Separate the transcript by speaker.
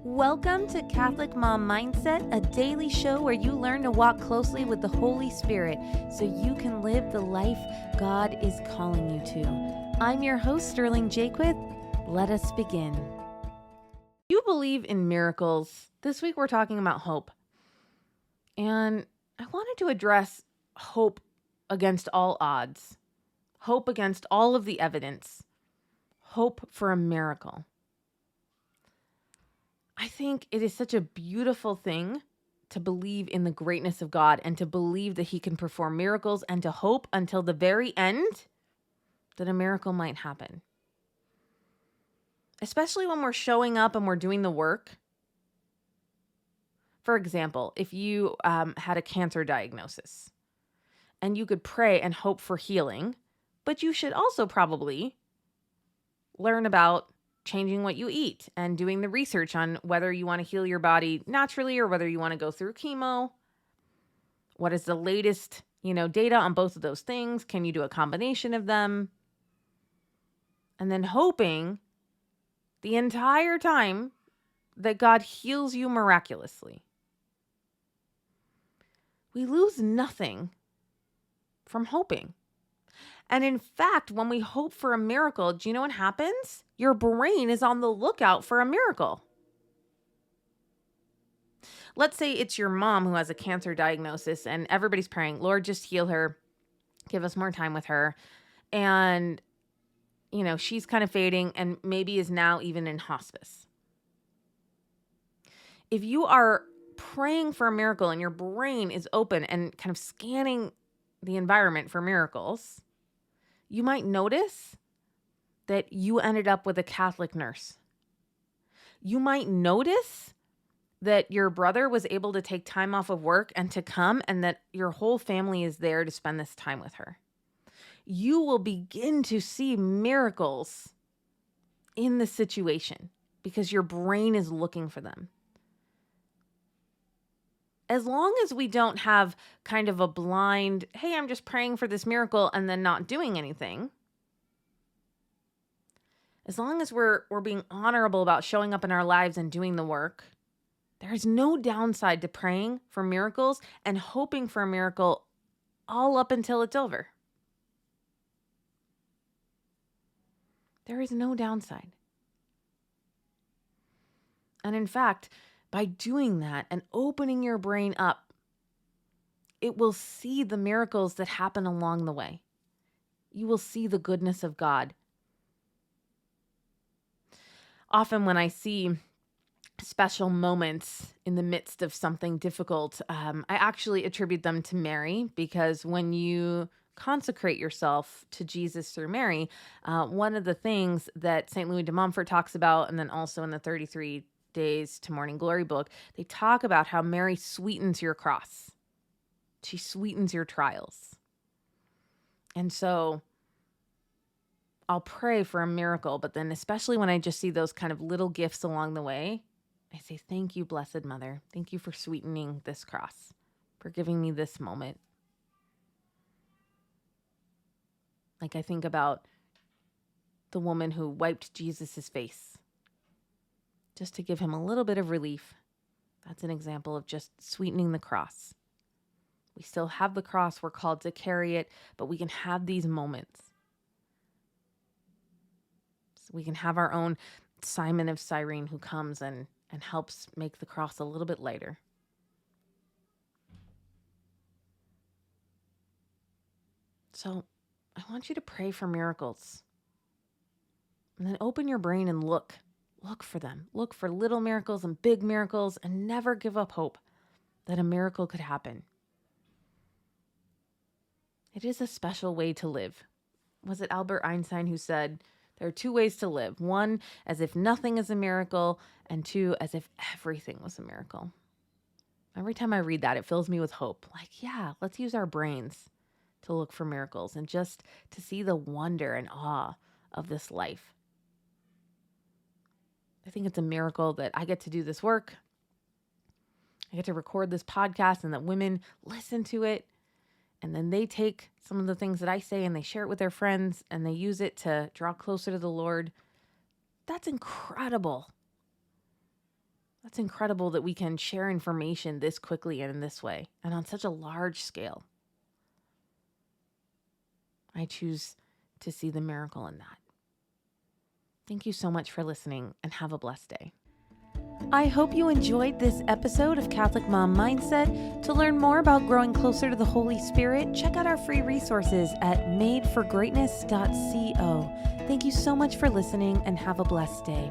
Speaker 1: Welcome to Catholic Mom Mindset, a daily show where you learn to walk closely with the Holy Spirit so you can live the life God is calling you to. I'm your host, Sterling Jaquith. Let us begin. You believe in miracles. This week we're talking about hope. And I wanted to address hope against all odds, hope against all of the evidence, hope for a miracle. I think it is such a beautiful thing to believe in the greatness of God and to believe that He can perform miracles and to hope until the very end that a miracle might happen. Especially when we're showing up and we're doing the work. For example, if you had a cancer diagnosis and you could pray and hope for healing, but you should also probably learn about changing what you eat and doing the research on whether you want to heal your body naturally or whether you want to go through chemo. What is the latest, data on both of those things? Can you do a combination of them? And then hoping the entire time that God heals you miraculously. We lose nothing from hoping. And in fact, when we hope for a miracle, do you know what happens? Your brain is on the lookout for a miracle. Let's say it's your mom who has a cancer diagnosis and everybody's praying, Lord, just heal her. Give us more time with her. And, she's kind of fading and maybe is now even in hospice. If you are praying for a miracle and your brain is open and kind of scanning the environment for miracles, you might notice that you ended up with a Catholic nurse. You might notice that your brother was able to take time off of work and to come, and that your whole family is there to spend this time with her. You will begin to see miracles in the situation because your brain is looking for them. As long as we don't have kind of a blind, hey, I'm just praying for this miracle and then not doing anything. As long as we're being honorable about showing up in our lives and doing the work, there's no downside to praying for miracles and hoping for a miracle all up until it's over. There is no downside. And in fact, by doing that and opening your brain up, it will see the miracles that happen along the way. You will see the goodness of God. Often when I see special moments in the midst of something difficult, I actually attribute them to Mary, because when you consecrate yourself to Jesus through Mary, one of the things that St. Louis de Montfort talks about, and then also in the 33 Days to Morning Glory book, they talk about how Mary sweetens your cross. She sweetens your trials. And so I'll pray for a miracle, but then especially when I just see those kind of little gifts along the way, I say, thank you, Blessed Mother. Thank you for sweetening this cross, for giving me this moment. Like I think about the woman who wiped Jesus's face just to give him a little bit of relief. That's an example of just sweetening the cross. We still have the cross. We're called to carry it, but we can have these moments. So we can have our own Simon of Cyrene who comes and helps make the cross a little bit lighter. So I want you to pray for miracles. And then open your brain and look for them. Look for little miracles and big miracles, and never give up hope that a miracle could happen. It is a special way to live. Was it Albert Einstein who said, there are two ways to live. One, as if nothing is a miracle, and two, as if everything was a miracle. Every time I read that, it fills me with hope. Like, yeah, let's use our brains to look for miracles and just to see the wonder and awe of this life. I think it's a miracle that I get to do this work. I get to record this podcast and that women listen to it. And then they take some of the things that I say and they share it with their friends and they use it to draw closer to the Lord. That's incredible. That's incredible that we can share information this quickly and in this way and on such a large scale. I choose to see the miracle in that. Thank you so much for listening and have a blessed day. I hope you enjoyed this episode of Catholic Mom Mindset. To learn more about growing closer to the Holy Spirit, check out our free resources at madeforgreatness.co. Thank you so much for listening and have a blessed day.